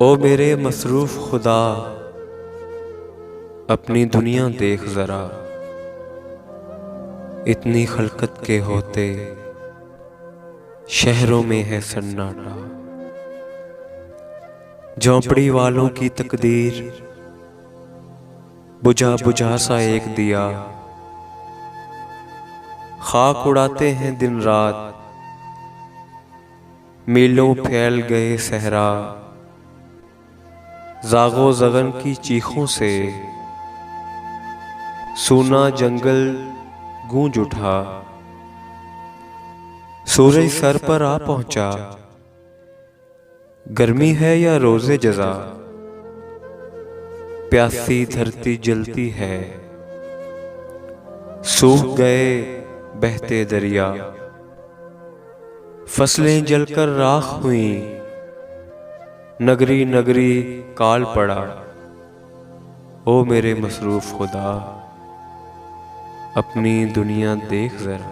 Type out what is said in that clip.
ओ मेरे मसरूफ़ खुदा, अपनी दुनिया देख ज़रा। इतनी खलकत के होते शहरों में है सन्नाटा। झोंपड़ी वालों की तकदीर बुझा बुझा सा एक दिया। खाक उड़ाते हैं दिन रात, मीलों फैल गए सहरा। जागो जगन की चीखों से सूना जंगल गूंज उठा। सूरज सर पर आ पहुंचा, गर्मी है या रोज़े जज़ा। प्यासी धरती जलती है, सूख गए बहते दरिया। फसलें जलकर राख हुई, नगरी नगरी काल पड़ा। ओ मेरे मसरूफ़ खुदा, अपनी दुनिया देख ज़रा।